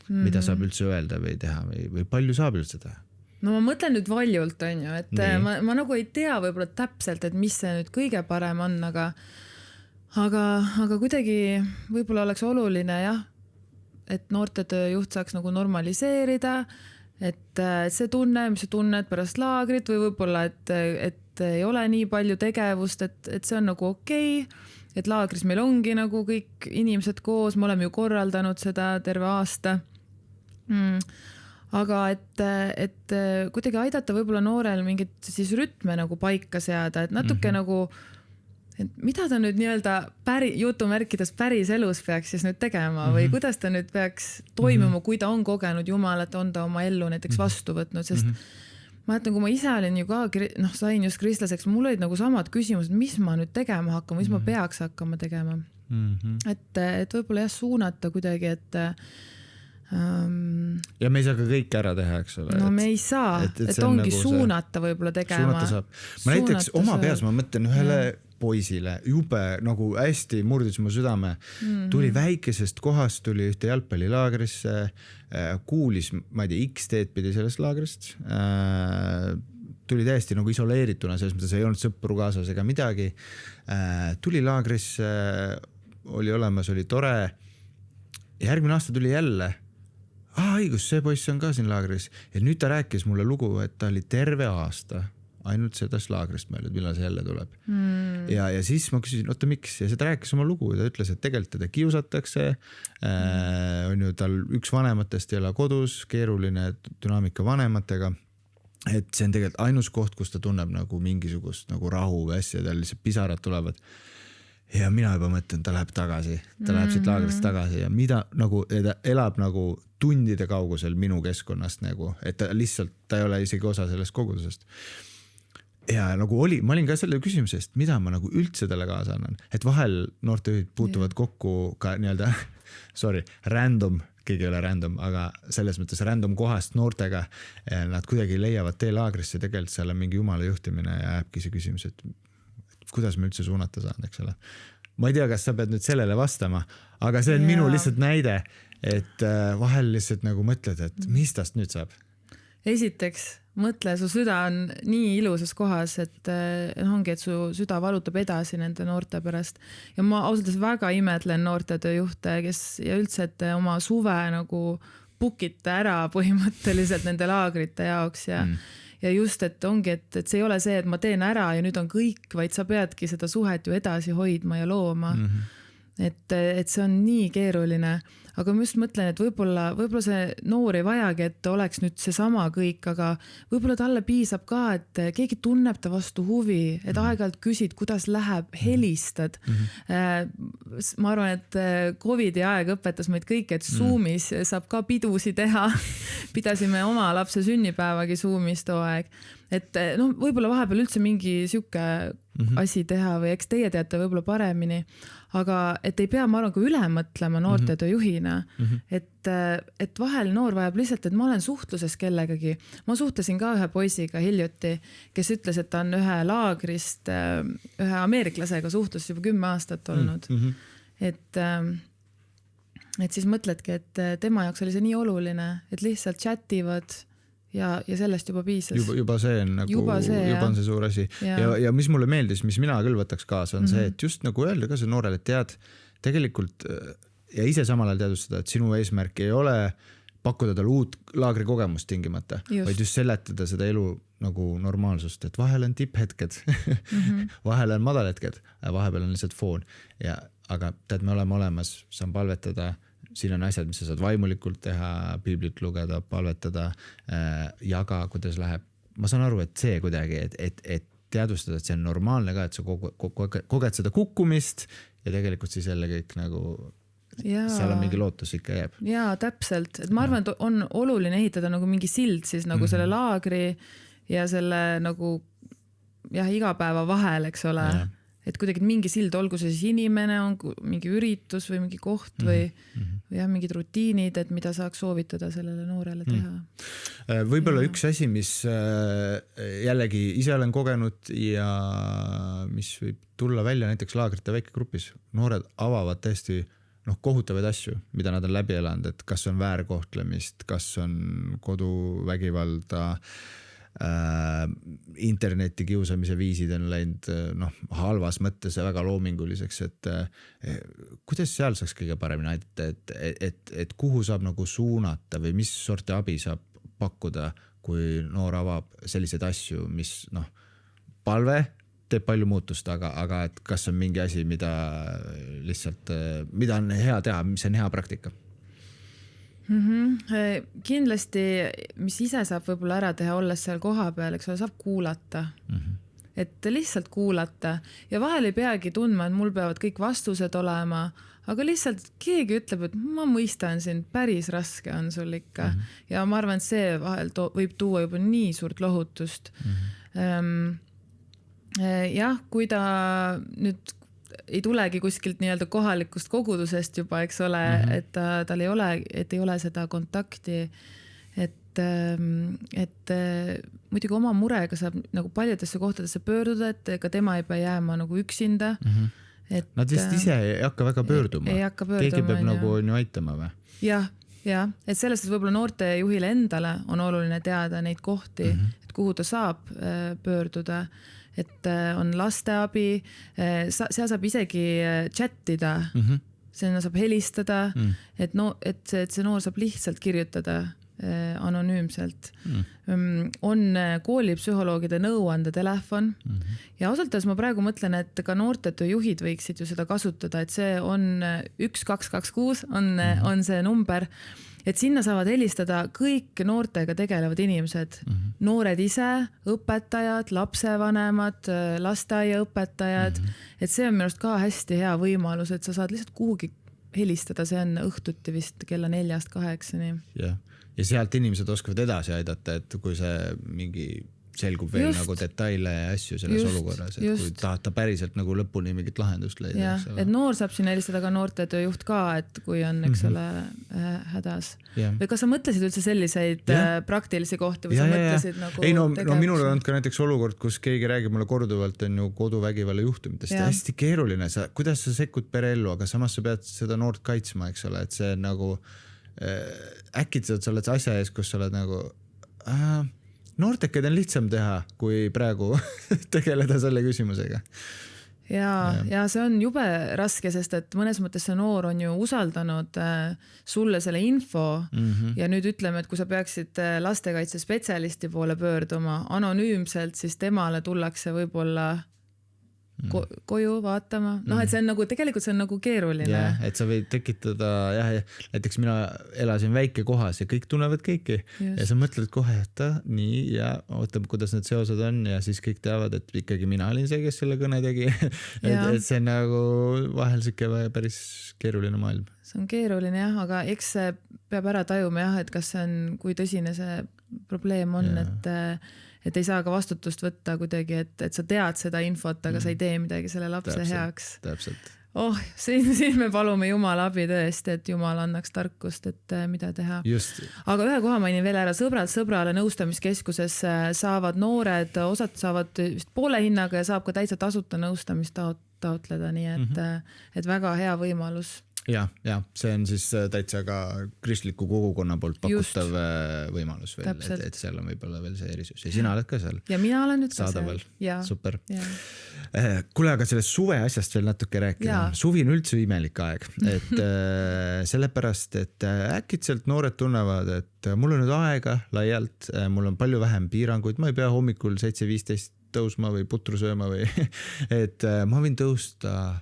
mida saab üldse öelda või teha või palju saab üldse teha? No ma mõtlen nüüd valjult, on ju, et ma nagu ei tea võib-olla täpselt, et mis see nüüd kõige parem on, aga kuidagi võib-olla oleks oluline jah, et noortetöö juht saaks nagu normaliseerida, et see tunne, mis sa tunned pärast laagrit või võib-olla, et ei ole nii palju tegevust, et see on nagu okei, et laagris meil ongi nagu kõik inimesed koos, me oleme ju korraldanud seda terve aasta. Aga et kuidagi aidata võib-olla noorel mingit siis rütme nagu paika seada, et natuke nagu, et mida ta nüüd nii-öelda jutumärkides päris elus peaks siis nüüd tegema või kuidas ta nüüd peaks toimuma, kui ta on kogenud Jumalat, on ta oma ellu näiteks vastu võtnud, sest ma ütlen, kui ma ise olin ju ka, sain just kristlaseks, mul olid nagu samad küsimused, mis ma nüüd tegema hakkan, mis ma peaks hakkama tegema. Et võib-olla jah suunata kuidagi, et ja me ei saa ka kõik ära teha, eks ole. No me ei saa, et ongi nagu suunata võib-olla tegema. Ma näiteks oma peas, ma mõtlen ühele poisile, jube nagu hästi murdis mu südame, tuli väikesest kohast, tuli ühte jalgpallilaagrisse, kuulis, ma ei tea, X teed pidi sellest laagrist, tuli täiesti nagu isoleerituna, selles mõttes ei olnud sõpru kaasas ega midagi, tuli laagrisse, oli olemas, oli tore, järgmine aasta tuli jälle, õigus, see poiss on ka siin laagris ja nüüd ta rääkis mulle lugu, et ta oli terve aasta ainult sellest laagrist mõelnud, millal see jälle tuleb. Ja siis ma küsisin, oota miks? Ja ta rääkis oma lugu ja ta ütles, et tegelikult teda kiusatakse, on ju tal üks vanematest ei ole kodus, keeruline dünaamika vanematega, et see on tegelikult ainus koht, kus ta tunneb nagu mingisugust nagu rahu või asja, tal lihtsalt pisarad tulevad. Ja mina juba mõtlen, ta läheb tagasi, ta läheb siit laagrist tagasi ja mida nagu, ta elab nagu tundide kaugusel minu keskkonnast nagu, et ta lihtsalt, ta ei ole isegi osa sellest kogudusest. Ja nagu ma olin ka selle küsimusest, mida ma nagu üldse talle kaasa annan, et vahel noortejuhid puutuvad kokku ka nii-öelda, random, keegi ei ole random, aga selles mõttes random kohast noortega, nad kuidagi leiavad tee laagrisse, tegelikult seal on mingi jumala juhtimine ja jääbki see küsimus, et kuidas me üldse suunata saan, eks ole. Ma ei tea, kas sa pead nüüd sellele vastama, aga see on minu lihtsalt näide, et vahel lihtsalt nagu mõtled, et mis tast nüüd saab? Esiteks, mõtle, su süda on nii ilusas kohas, et ongi, et su süda valutab edasi nende noorte pärast. Ja ma ausalt väga imetlen noortetööjuhte, kes ja üldse, et oma suve nagu book'ite ära põhimõtteliselt nende laagrite jaoks ja just, et ongi, et see ei ole see, et ma teen ära ja nüüd on kõik, vaid sa peadki seda suhet ju edasi hoidma ja looma. Et see on nii keeruline. Aga ma just mõtlen, et võib-olla see noor ei vajagi, et oleks nüüd see sama kõik, aga võib-olla talle piisab ka, et keegi tunneb ta vastu huvi, et aeg-ajalt küsid, kuidas läheb, helistad. Ma arvan, et Covidi aeg õpetas meid kõik, et Zoomis saab ka pidusi teha. Pidasime oma lapse sünnipäevagi Zoomis too aeg. Et võib-olla vahepeal üldse mingi siuke asi teha või eks teie teate võib-olla paremini, aga et ei pea, ma arvan, ka üle mõtlema noortetöö juhina, et vahel noor vajab lihtsalt, et ma olen suhtluses kellegagi. Ma suhtlesin ka ühe poisiga hiljuti, kes ütles, et ta on ühe laagrist, ühe ameeriklasega suhtlus juba 10 aastat olnud. Et siis mõtledki, et tema jaoks oli see nii oluline, et lihtsalt chativad ja sellest juba piisas. Juba see on nagu, juba on see suur asi. Ja mis mulle meeldis, mis mina küll võtaks kaasa, on see, et just nagu öelda ka see noorele, et tead, tegelikult ja ise samal ajal teadustada, et sinu eesmärk ei ole pakkuda talle uut laagrikogemust tingimata, vaid just seletada seda elu nagu normaalsust, et vahel on tipphetked, vahel on madalhetked, vahepeal on lihtsalt foon. Aga tead, me oleme olemas, saan palvetada, siin on asjad, mis sa saad vaimulikult teha, piiblit lugeda, palvetada, jaga, kuidas läheb. Ma saan aru, et see kuidagi, et teadvustada, et see on normaalne ka, et sa koged seda kukkumist ja tegelikult siis jälle kõik nagu seal on mingi lootus ikka jääb. Jaa, täpselt. Et ma arvan, et on oluline ehitada nagu mingi sild siis nagu selle laagri ja selle nagu igapäeva vahel, eks ole. Et kuidagi mingi sild, olgu see siis inimene, on mingi üritus või mingi koht või mingid rutiinid, et mida saaks soovitada sellele noorele teha. Võib-olla üks asi, mis jällegi ise olen kogenud ja mis võib tulla välja näiteks laagrite väikegrupis. Noored avavad tõesti kohutavaid asju, mida nad on läbi elanud, et kas on väärkohtlemist, kas on koduvägivalda, interneti kiusamise viisid on läinud halvas mõttes ja väga loominguliseks, et kuidas seal saaks kõige paremini aidata, et kuhu saab nagu suunata või mis sorti abi saab pakkuda, kui noor avab selliseid asju, mis palve teeb palju muutust, aga et kas on mingi asi, mida on hea teha, mis on hea praktika? Kindlasti, mis ise saab võib-olla ära teha, olles seal koha peal, eks ole, saab kuulata. Et lihtsalt kuulata ja vahel ei peagi tundma, et mul peavad kõik vastused olema, aga lihtsalt keegi ütleb, et ma mõistan sind, päris raske on sul ikka. Ja ma arvan, et see vahel võib tuua juba nii suurt lohutust. Jah, kui ta nüüd ei tulegi kuskilt nii-öelda kohalikust kogudusest juba, eks ole, et tal ei ole seda kontakti, et muidugi oma murega saab nagu paljudesse kohtadesse pöörduda, et ka tema ei pea jääma nagu üksinda. Nad vist ise ei hakka väga pöörduma. Keegi peab nagu aitama või? Jah, et sellest, et võib-olla noortejuhile endale on oluline teada neid kohti, et kuhu ta saab pöörduda, et on lasteabi, seal saab isegi chattida, sinna saab helistada, et see noor saab lihtsalt kirjutada anonüümselt. On koolipsühholoogide nõuandetelefon ja ausalt öeldes ma praegu mõtlen, et ka noortetööjuhid võiksid ju seda kasutada, et see on 1226 on see number, et sinna saavad helistada kõik noortega tegelevad inimesed, noored ise, õpetajad, lapsevanemad, lasteaiaõpetajad, et see on minu arust ka hästi hea võimalus, et sa saad lihtsalt kuhugi helistada, see on õhtuti vist kella 4-8. Ja sealt inimesed oskavad edasi aidata, et kui see mingi selgub veel nagu detaile ja asju selles olukorras, et kui tahta päriselt nagu lõpuni mingit lahendust leida. Ja, et noor saab sinna helistada ka noortetööjuht ka, et kui on, eks ole, hädas. Või kas sa mõtlesid üldse selliseid praktilisi kohti või sa mõtlesid nagu tegevus? Minul on ka näiteks olukord, kus keegi räägib mulle korduvalt on ju koduvägivalla juhtumitest. Hästi keeruline, kuidas sa sekkud pereellu, aga samas sa pead seda noort kaitsma, eks ole, et see nagu äkitselt sa oled asja ees, kus sa oled nagu noortekaid on lihtsam teha, kui praegu tegeleda selle küsimusega. ja see on jube raske, sest et mõnes mõttes see noor on ju usaldanud sulle selle info ja nüüd ütleme, et kui sa peaksid lastekaitsespetsialisti poole pöörduma anonüümselt, siis temale tullakse võib-olla koju vaatama. Noh, et see on nagu, tegelikult see on nagu keeruline. Ja, et sa võid tekitada, näiteks mina elasin väike kohas ja kõik tunnevad kõiki. Ja sa mõtled kohe, et nii ja ootab, kuidas need seosed on ja siis kõik teavad, et ikkagi mina olin see, kes selle kõne tegi. et see on nagu vahel siuke päris keeruline maailm. See on keeruline jah, aga eks see peab ära tajuma jah, et kas see on, kui tõsine see probleem on, et ei saa ka vastutust võtta kuidagi, et sa tead seda infot, aga sa ei tee midagi selle lapse heaks. Täpselt. Siin me palume Jumala abi tõesti, et Jumal annaks tarkust, et mida teha. Just. Aga ühe koha mainin veel ära, sõbrad sõbrale nõustamiskeskuses saavad noored, osad saavad vist poole hinnaga ja saab ka täitsa tasuta nõustamist taotleda, nii et väga hea võimalus. Ja, see on siis täitsa ka kristliku kogukonna poolt pakutav võimalus veel, et seal on võib-olla veel see erisus. Ja sina oled ka seal? Ja mina olen nüüd ka seal. Super. Ja. Kuule, aga sellest suve asjast veel natuke rääkida. Suvi on üldse imelik aeg, et sellepärast, et äkitselt noored tunnevad, et mul on nüüd aega laialt, mul on palju vähem piiranguid, ma ei pea hommikul 7:15 tõusma või putru sööma või et ma võin tõusta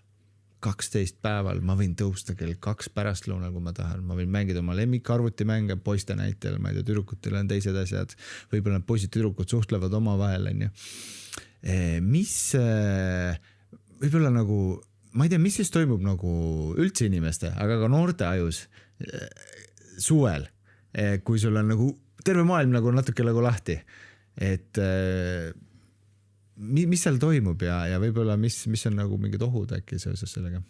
12 päeval, ma võin tõusta kell 2 pärastlõunal, kui ma tahan, ma võin mängida oma lemmikarvutimänge poiste näitel, ma ei tea, tüdrukutel on teised asjad, võib-olla need poisid tüdrukud suhtlevad omavahel, on ju. Mis võib-olla nagu, ma ei tea, mis siis toimub nagu üldse inimeste, aga ka noorte ajus suvel, kui sul on nagu terve maailm nagu natuke nagu lahti, et mis seal toimub ja võib-olla mis on nagu mingid ohud äkki seoses sellega?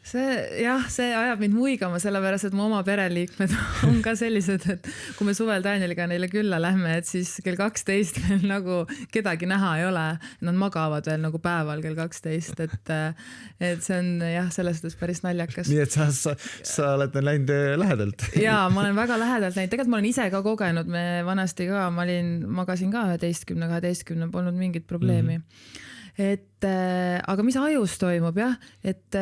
See ajab mind muigama, sellepärast, et mu oma pereliikmed on ka sellised, et kui me suvel Danieliga neile külla lähme, et siis kell 12 veel nagu kedagi näha ei ole. Nad magavad veel nagu päeval kell 12, et see on jah, selles suhtes päris naljakas. Nii et sa oled läinud lähedalt? Jaa, ma olen väga lähedalt läinud. Tegelikult ma olen ise ka kogenud, me vanasti ka, magasin ka 11, polnud mingit probleemi. Aga mis ajus toimub jah, et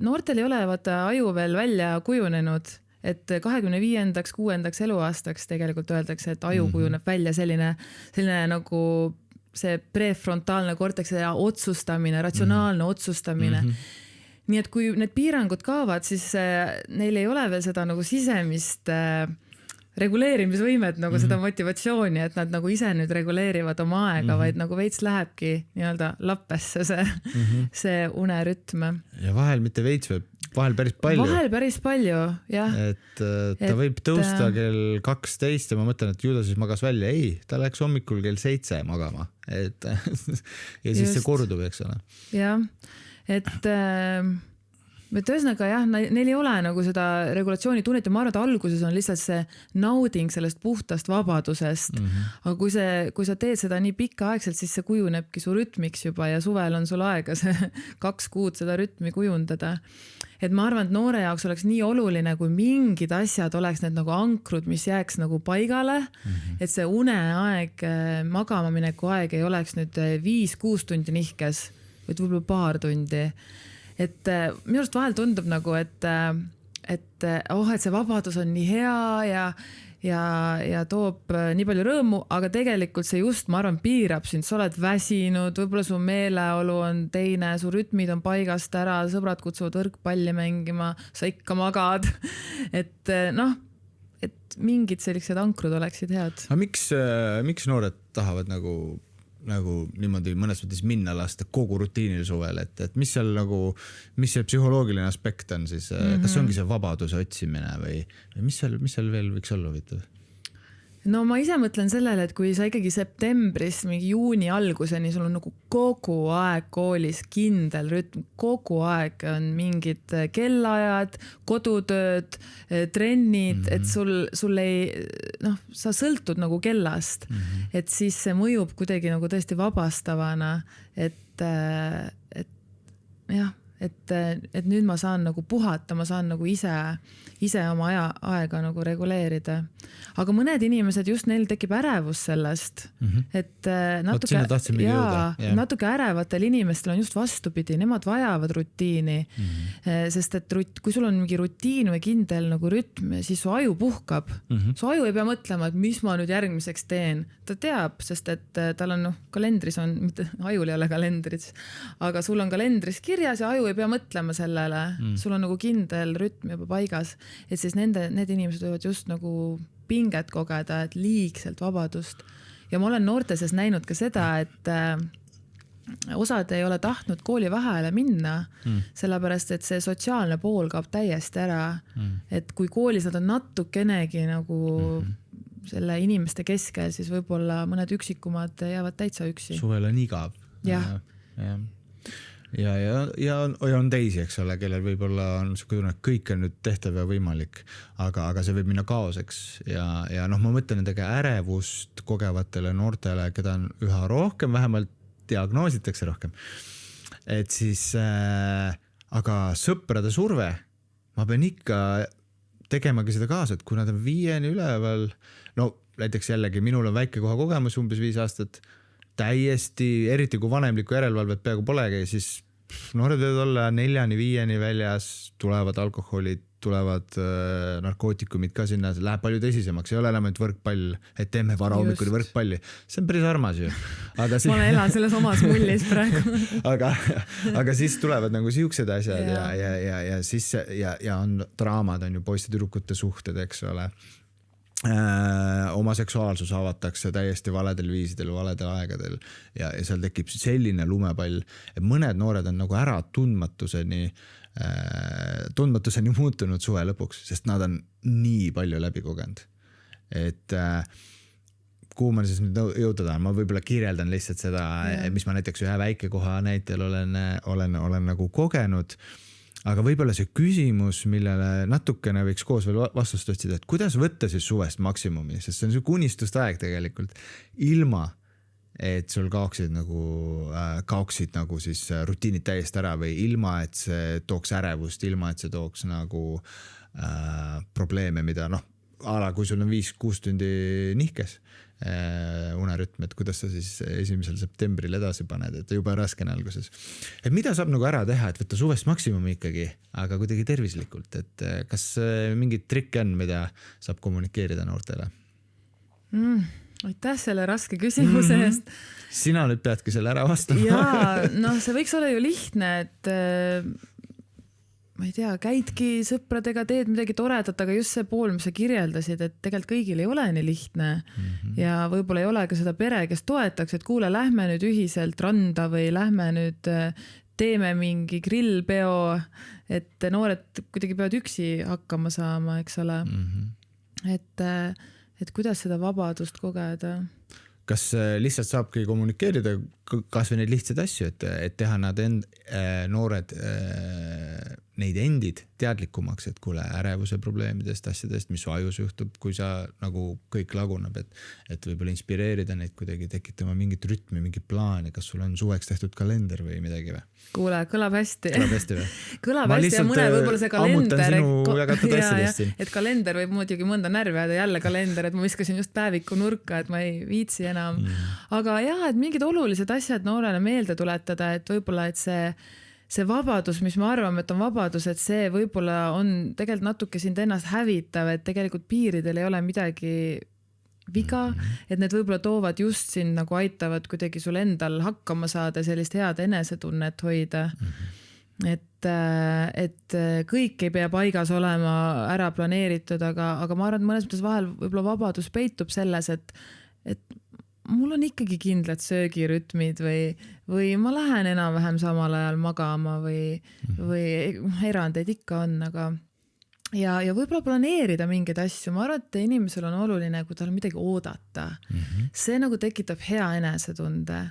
noortel ei ole aju veel välja kujunenud, et 25. 6. eluaastaks tegelikult öeldakse, et aju kujuneb välja selline nagu see prefrontaalne korteks ja otsustamine, ratsionaalne otsustamine. Nii et kui need piirangud kaovad, siis neil ei ole veel seda nagu sisemist reguleerimisvõimet, nagu seda motivatsiooni, et nad nagu ise nüüd reguleerivad oma aega, vaid nagu veits lähebki nii-öelda lappesse see unerütm. Ja vahel mitte veits, vahel päris palju. Vahel päris palju, jah. Et ta võib tõusta kell 12 ja ma mõtlen, et ju ta siis magas välja. Ei, ta läks hommikul kell 7 magama. Ja siis see kordub, eks ole. Jah, et ühesõnaga jah, neil ei ole nagu seda regulatsiooni tunnet ja ma arvan, et alguses on lihtsalt see nauding sellest puhtast vabadusest. Aga kui sa teed seda nii pikaaegselt, siis see kujunebki su rütmiks juba ja suvel on sul aega see 2 kuud seda rütmi kujundada. Et ma arvan, et noore jaoks oleks nii oluline, kui mingid asjad oleks need nagu ankrud, mis jääks nagu paigale, et see uneaeg, magama mineku aeg ei oleks nüüd 5-6 tundi nihkes, või võib-olla paar tundi. Et minu arust vahel tundub nagu, et see vabadus on nii hea ja toob nii palju rõõmu, aga tegelikult see just, ma arvan, piirab sind, sa oled väsinud, võib-olla su meeleolu on teine, su rütmid on paigast ära, sõbrad kutsuvad võrkpalli mängima, sa ikka magad, et mingid sellised ankrud oleksid head. Aga miks noored tahavad nagu niimoodi mõnes mõttes minna lasta kogu rutiinil suvel, et mis see psühholoogiline aspekt on siis, kas ongi see vabaduse otsimine või mis seal veel võiks olla huvitav? No ma ise mõtlen sellele, et kui sa ikkagi septembris, mingi juuni alguseni, sul on nagu kogu aeg koolis kindel rütm, kogu aeg on mingid kellaajad, kodutööd, trennid, et sul ei, sa sõltud nagu kellast, et siis see mõjub kuidagi nagu tõesti vabastavana, et et nüüd ma saan nagu puhata, ma saan nagu ise oma aega nagu reguleerida. Aga mõned inimesed just neil tekib ärevus sellest, et natuke ärevatel inimestel on just vastupidi, nemad vajavad rutiini, sest et kui sul on mingi rutiin või kindel nagu rütm, siis su aju puhkab. Su aju ei pea mõtlema, et mis ma nüüd järgmiseks teen. Ta teab, sest et tal on kalendris on, mitte ajul ei ole kalendris, aga sul on kalendris kirjas ja aju ei pea mõtlema sellele. Sul on nagu kindel rütm juba paigas, et siis need inimesed võivad just nagu pinget kogeda, et liigselt vabadust. Ja ma olen noorte sees näinud ka seda, et osad ei ole tahtnud kooli vaheajale minna, sellepärast, et see sotsiaalne pool kaob täiesti ära. Et kui koolis nad on natukenegi nagu selle inimeste keskel, siis võib-olla mõned üksikumad jäävad täitsa üksi. Suvel on igav. Jah. Ja on teisi, eks ole, kellel võib-olla on see kõik on nüüd tehtav ja võimalik, aga see võib minna kaoseks ja noh, ma mõtlen nendega ärevust kogevatele noortele, keda on üha rohkem, vähemalt diagnoositakse rohkem. Et siis, aga sõprade surve, ma pean ikka tegemagi seda kaasa, et kui nad on 5 üleval, no näiteks jällegi minul on väike koha kogemus, umbes 5 aastat, täiesti, eriti kui vanemlikku järelevalvet peaaegu polegi, siis noored võivad olla 4-5 väljas, tulevad alkoholid, tulevad narkootikumid ka sinna, läheb palju tõsisemaks, ei ole enam võrkpall, et teeme varahommikul võrkpalli. See on päris armas ju. Aga ma elan selles omas mullis praegu. aga siis tulevad nagu siuksed asjad ja siis ja on draamad, on ju poiste tüdrukute suhted, eks ole. Oma seksuaalsus avatakse täiesti valedel viisidel, valedel aegadel ja seal tekib selline lumepall, et mõned noored on nagu ära tundmatuseni muutunud suve lõpuks, sest nad on nii palju läbi kogenud. Et kuhu ma siis nüüd jõuda tahan, ma võib-olla kirjeldan lihtsalt seda, mis ma näiteks ühe väikekoha näitel olen nagu kogenud. Aga võib-olla see küsimus, millele natukene võiks koos veel vastust otsida, et kuidas võtta siis suvest maksimumi, sest see on see kunistust aeg tegelikult, ilma et sul kaoksid nagu siis rutiinid täiesti ära või ilma, et see tooks ärevust, ilma, et see tooks nagu probleeme, mida kui sul on 5-6 tundi nihkes unerütm, et kuidas sa siis 1. septembril edasi paned, et juba raske on alguses. Et mida saab nagu ära teha, et võtta suvest maksimumi ikkagi, aga kuidagi tervislikult, et kas mingid trikke on, mida saab kommunikeerida noortele? Aitäh selle raske küsimuse eest. Sina nüüd peadki selle ära vastama. Jaa, see võiks olla ju lihtne, et ma ei tea, käidki sõpradega, teed midagi toredat, aga just see pool, mis sa kirjeldasid, et tegelikult kõigil ei ole nii lihtne ja võib-olla ei ole ka seda pere, kes toetaks, et kuule, lähme nüüd ühiselt randa või lähme nüüd teeme mingi grillpeo, et noored kuidagi peavad üksi hakkama saama, eks ole. Et kuidas seda vabadust kogeda? Kas lihtsalt saabki kommunikeerida kas või neid lihtsaid asju, et teha nad noored neid endid teadlikumaks, et kuule ärevuse probleemidest, asjadest, mis su ajus juhtub, kui sa nagu kõik lagunab, et võib-olla inspireerida neid kuidagi tekitama mingit rütmi, mingi plaani, kas sul on suveks tehtud kalender või midagi või? Kuule, kõlab hästi. Kõlab hästi ja mõne võib-olla see kalender, et kalender võib muidugi mõnda närvi ajada, jälle kalender, et ma viskasin just päeviku nurka, et ma ei viitsi enam. Aga jah, et mingid olulised asjad noorele meelde tuletada, et võib-olla, et see vabadus, mis me arvame, et on vabadus, et see võib-olla on tegelikult natuke sind ennast hävitav, et tegelikult piiridel ei ole midagi viga, et need võib-olla toovad just sind nagu aitavad kuidagi sul endal hakkama saada, sellist head enesetunnet hoida. Et kõik ei pea paigas olema ära planeeritud, aga ma arvan, et mõnes mõttes vahel võib-olla vabadus peitub selles, et mul on ikkagi kindlad söögirütmid või ma lähen enam-vähem samal ajal magama või erandeid ikka on, aga ja võib-olla planeerida mingeid asju. Ma arvan, et inimesel on oluline, kui tal on midagi oodata. See nagu tekitab hea enesetunde.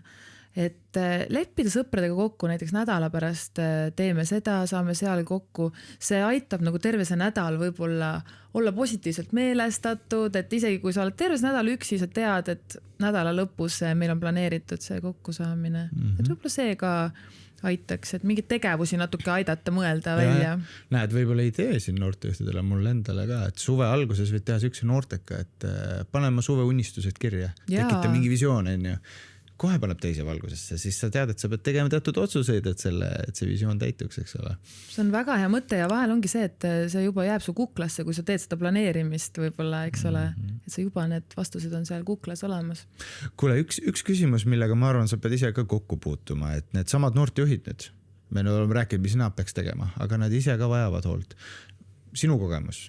Et leppida sõpradega kokku, näiteks nädala pärast teeme seda, saame seal kokku. See aitab nagu terve see nädal võib-olla olla positiivselt meelestatud, et isegi kui sa oled terve see nädal üksi, sa tead, et nädala lõpus meil on planeeritud see kokkusaamine. Et võib-olla see ka aitaks, et mingeid tegevusi natuke aidata mõelda välja. Näed, võib-olla idee siin noortejuhtidele mul endale ka, et suve alguses võid teha sükse noorteka, et panema suve unistused kirja, tekita mingi visioon, on ju. Kohe paneb teise valgusesse, siis sa tead, et sa pead tegema teatud otsuseid, et see visioon täituks, eks ole. See on väga hea mõte ja vahel ongi see, et see juba jääb su kuklasse, kui sa teed seda planeerimist võib-olla, eks ole, et sa juba need vastused on seal kuklas olemas. Kuule, üks küsimus, millega ma arvan, sa pead ise ka kokku puutuma, et need samad noortejuhid nüüd, me oleme rääkinud, mis nad peaks tegema, aga nad ise ka vajavad hoolt. Sinu kogemus,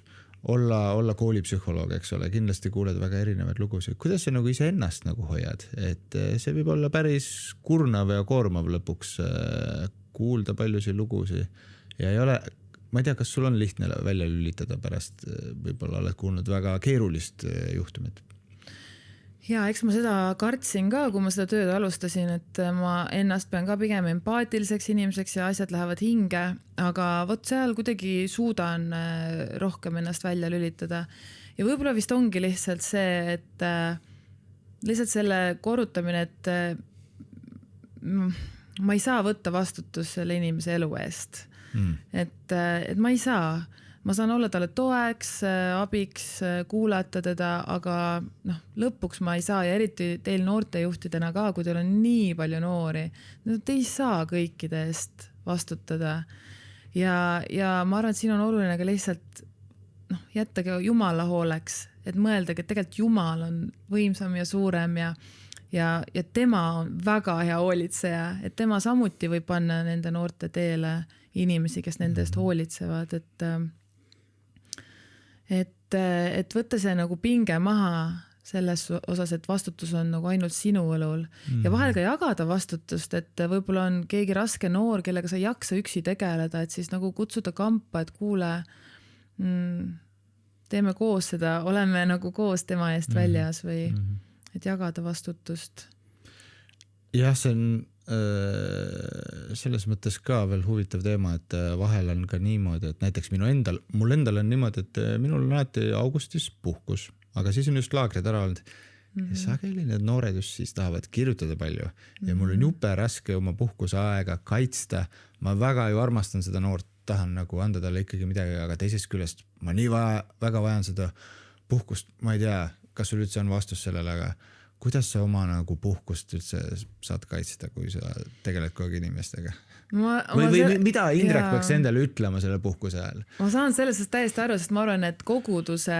olla koolipsühholoog, eks ole, kindlasti kuuled väga erinevaid lugusid. Kuidas sa nagu ise ennast nagu hoiad? Et see võib olla päris kurnav ja koormav lõpuks kuulda paljusid lugusid ja ei ole, ma ei tea, kas sul on lihtne välja lülitada pärast, võib-olla oled kuulnud väga keerulist juhtumit? Ja eks ma seda kartsin ka, kui ma seda tööd alustasin, et ma ennast pean ka pigem empaatiliseks inimeseks ja asjad lähevad hinge, aga vot seal kuidagi suudan rohkem ennast välja lülitada. Ja võib-olla vist ongi lihtsalt see, et lihtsalt selle korrutamine, et ma ei saa võtta vastutus selle inimese elu eest. Et ma ei saa. Ma saan olla talle toeks, abiks, kuulata teda, aga lõpuks ma ei saa ja eriti teil noortejuhtidena ka, kui teil on nii palju noori, te ei saa kõikide eest vastutada. Ja ma arvan, et siin on oluline ka lihtsalt jättage Jumala hooleks, et mõeldagi, et tegelikult Jumal on võimsam ja suurem ja tema on väga hea hoolitseja, et tema samuti võib panna nende noorte teele inimesi, kes nende eest hoolitsevad, et võtta see nagu pinge maha selles osas, et vastutus on nagu ainult sinu õlul ja vahel ka jagada vastutust, et võib-olla on keegi raske noor, kellega sa ei jaksa üksi tegeleda, et siis nagu kutsuda kampa, et kuule, teeme koos seda, oleme nagu koos tema eest väljas või et jagada vastutust. Jah, see on selles mõttes ka veel huvitav teema, et vahel on ka niimoodi, et näiteks mul endal on niimoodi, et minul on alati augustis puhkus, aga siis on just laagrid ära olnud ja sageli need noored just siis tahavad kirjutada palju ja mul on jupe raske oma puhkuse aega kaitsta. Ma väga ju armastan seda noort, tahan nagu anda talle ikkagi midagi, aga teisest küljest ma nii väga vajan seda puhkust. Ma ei tea, kas sul üldse on vastus sellele, aga kuidas sa oma nagu puhkust üldse saad kaitsta, kui sa tegeled kogu inimestega? Või mida Indrek peaks endale ütlema selle puhkuse ajal? Ma saan sellest täiesti aru, sest ma arvan, et koguduse,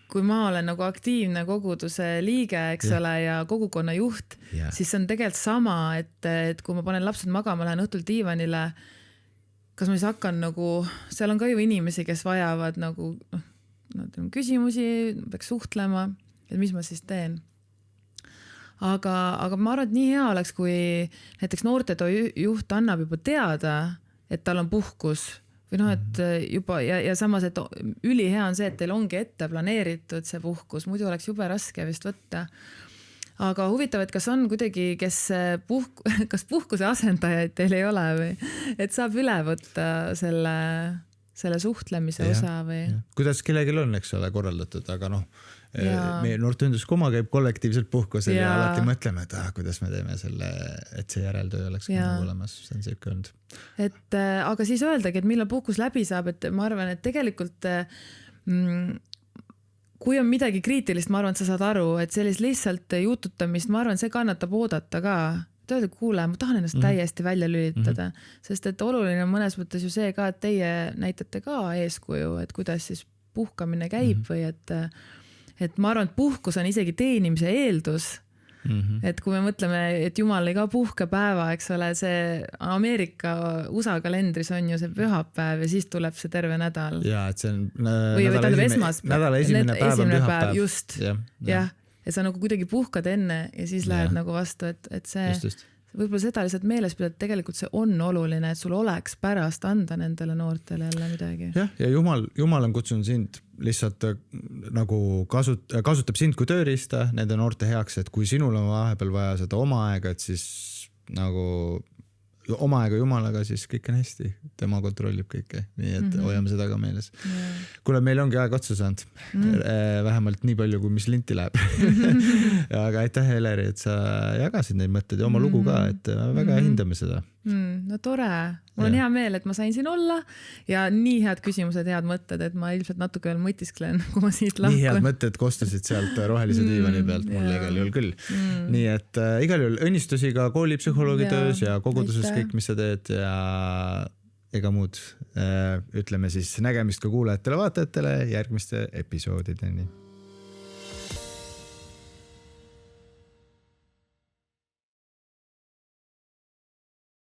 kui ma olen nagu aktiivne koguduse liige, eks ole, ja kogukonna juht, siis see on tegelikult sama, et kui ma panen lapsed magama, lähen õhtul diivanile, kas ma siis hakkan nagu, seal on ka ju inimesi, kes vajavad nagu küsimusi, peaks suhtlema, et mis ma siis teen. Aga ma arvan, et nii hea oleks, kui näiteks noortetöö juht annab juba teada, et tal on puhkus või et juba ja samas, et ülihea on see, et teil ongi ette planeeritud see puhkus, muidu oleks jube raske vist võtta. Aga huvitav, et kas on kuidagi, kas puhkuse asendajaid teil ei ole või, et saab üle võtta selle suhtlemise osa või? Kuidas kellelgi on, eks ole, korraldatud, aga meie noorteühenduskoma käib kollektiivselt puhkusel ja alati mõtleme, et kuidas me teeme selle, et see järeltöö oleks olemas, see on siuke olnud. Aga siis öeldagi, et millal puhkus läbi saab, et ma arvan, et tegelikult kui on midagi kriitilist, ma arvan, et sa saad aru, et sellist lihtsalt jututamist, ma arvan, see kannatab oodata ka. Tööda, kuule, ma tahan ennast täiesti välja lülitada, sest et oluline on mõnes mõttes ju see ka, et teie näitate ka eeskuju, et kuidas siis puhkamine käib või et ma arvan, et puhkus on isegi teenimise eeldus. Et kui me mõtleme, et Jumal ei ka puhkepäeva, eks ole, see Ameerika USA kalendris on ju see pühapäev ja siis tuleb see terve nädal. Ja, et see on nädala esimene päev on pühapäev. Just, jah. Ja sa nagu kuidagi puhkad enne ja siis lähed nagu vastu, et see võib-olla seda lihtsalt meeles pidada, et tegelikult see on oluline, et sul oleks pärast anda nendele noortele jälle midagi. Jah, ja Jumal on kutsunud sind lihtsalt nagu kasutab sind kui tööriista nende noorte heaks, et kui sinul on vahepeal vaja seda oma aega, et siis nagu oma aega jumalaga, siis kõik on hästi. Tema kontrollib kõike, nii et hoiame seda ka meeles. Kuule, meil ongi aeg otsa saanud. Vähemalt nii palju, kui mis linti läheb. Aga aitäh, Heleri, et sa jagasid neid mõtteid ja oma lugu ka, et väga hindame seda. No tore. Mul on hea meel, et ma sain siin olla ja nii head küsimused, head mõtted, et ma ilmselt natuke veel mõtisklen, kui ma siit lahkun. Nii head mõtted kostasid sealt rohelise diivani pealt mulle igal juhul küll. Nii et igal juhul õnnistusi ka koolipsühholoogi töös ja koguduses kõik, mis sa teed ja ega muud. Ütleme siis nägemist ka kuulajatele, vaatajatele järgmiste episoodideni.